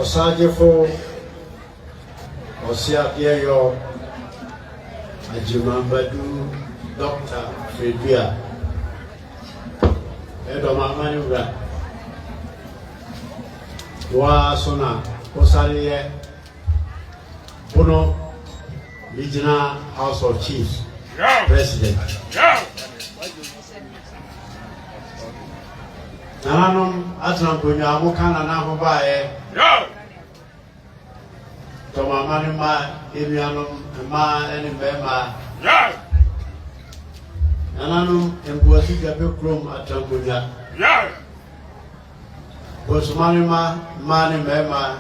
Osajefo Osiapiayo Ajimambadu Dr. Fredria Edomamaniura Wa Sona Osariye Bono Regional House of Chiefs President Nananum Atrampunya Mukana Nahobae Tomamanima Emianum Ma Enibema Nananum Embuasiga Bukrum Atrampunya Bosmanima Mani Mema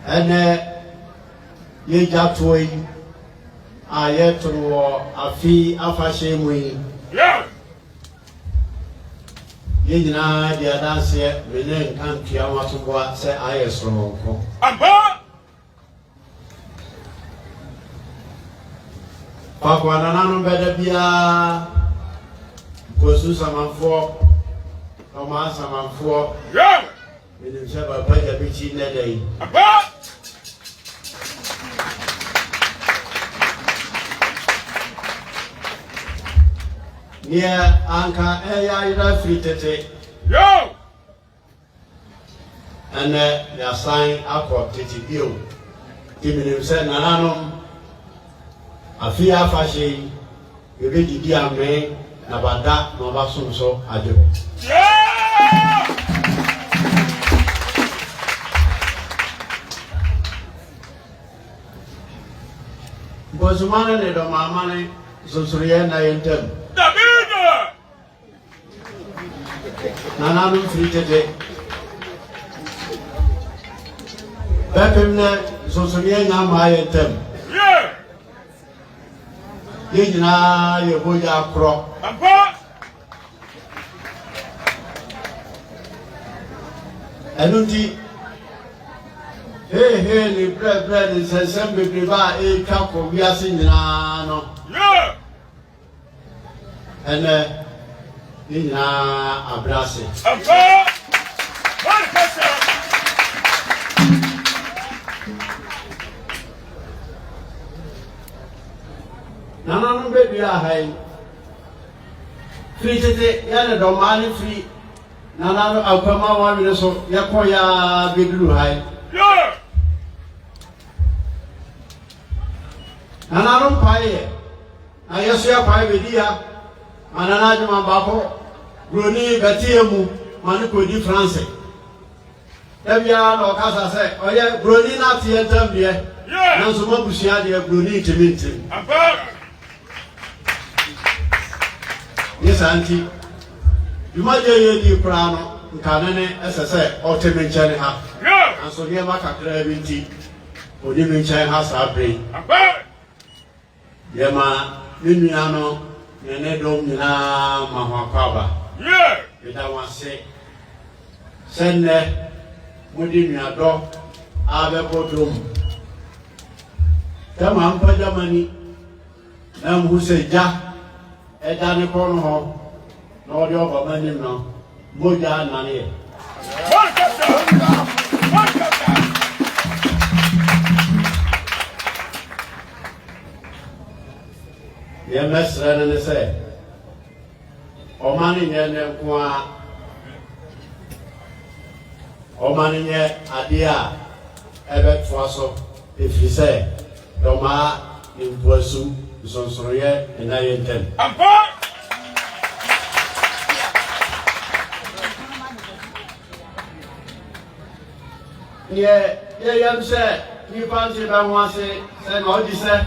Ene Yejatoi Ayetro Afi Afashemui Yina the dance Menen and Kiamatubwa say I strong. Pakwananum better be a Kosusaman for Tomasaman for Minim Shaba Paya Bichi Nede. Near Anka Aya free tete. Yo! And they are signed up for Titi Bill. Giving himself Nananum Afia Fashi, you read the dear man, Nabada, Novasum so Ado. Bosman and Domamani, Susuriana in them. Nananum free today. Pepimne Susuriana my item. Yina Yoboya Cro. Anuti. Hey, the bread is a semble a cup of Yasinano. And Nina Abrasi. Nananum baby are high. Free today, Yana Domani free. Nanano Alpama one so Yakoya Bidru high. Nananum Paye. Ayasia Pai Vidia. Mananajuma Bako. Bruni Batiemu, Manuko di France. Ebia no kasa say, oye Bruni na tie tam de. Na so mabusia de Bruni timintim. Yes auntie. You might ye di prano, nkanene esese otemenchane ha. And so here ma kakra binti. Odi menchane ha sa bre. Yema ninuano nene dom nyina mahwakaba. Ida wase senne mudi nuado abe bodrum tama ampa jamani na mhuseja eda ne kono ho na odi oba manim no moja nane ye mesra ne se Omani nyene kwa Omani nye adia ebe twaso efise doma imposu sonsoroye enayenten ye yamse ni panti ba wase se no di se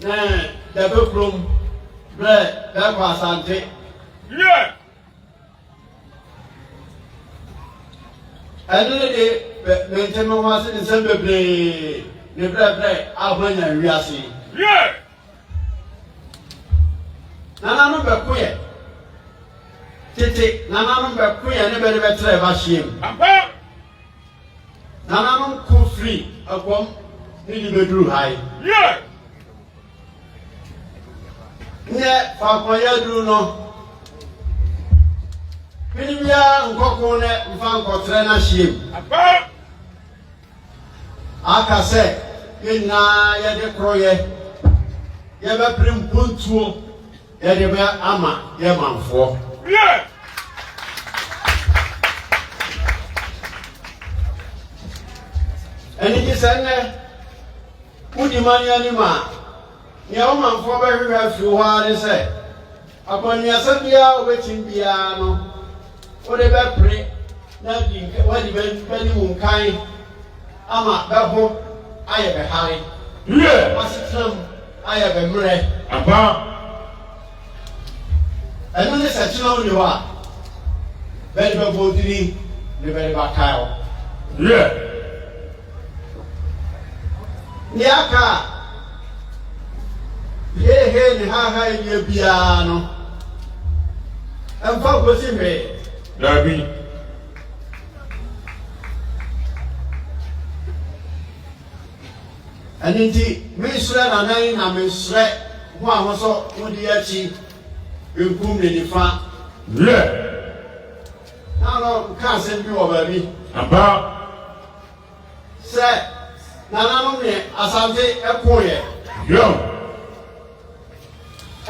ne debe krum bre da kwa sante and the maintain was in some play the bread Albania Riasi. Nana number queer. Titi, Nana number queer, never better ever shame. Nana cool free upon the bedroom high. Yeah, Fakoya do no. Pinibia nkoko ne mfa nkotre na hiem. Aka se yena ye de kroye ye be prim puntuo ye de be ama ye manfo. Eni ki sene udi mani anima ye o manfo be hwe afi ho ade se akoni asabia obetim bia no o de be pre na di wadi be ni munkan ama beho aye be hare wasitram aye be mre aba enu ne sachina oni wa be be bodiri ne be ba kayo niaka he ni ha ye bia no emfa gosi me dabi aninti misra na nan na misra ho ahoso wodi yachi enkum ne nifa na no ka se bi wo ba bi aba se na no ne asante ekoye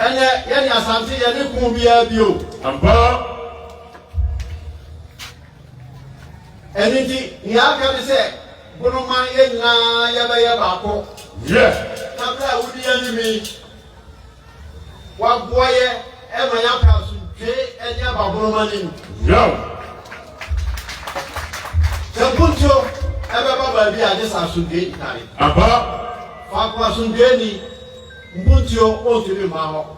ene ye ni asante ye ne kun bia bio aba aninti ni aka ne se bono man ye na ya ba ya ba ko na bra wudi ya ni mi wa boye e ma ya ka su je e ya ba bono man ni Buncho ebe baba bi ade sa sunde tare aba fa kwa sunde ni buncho o tiri ma ho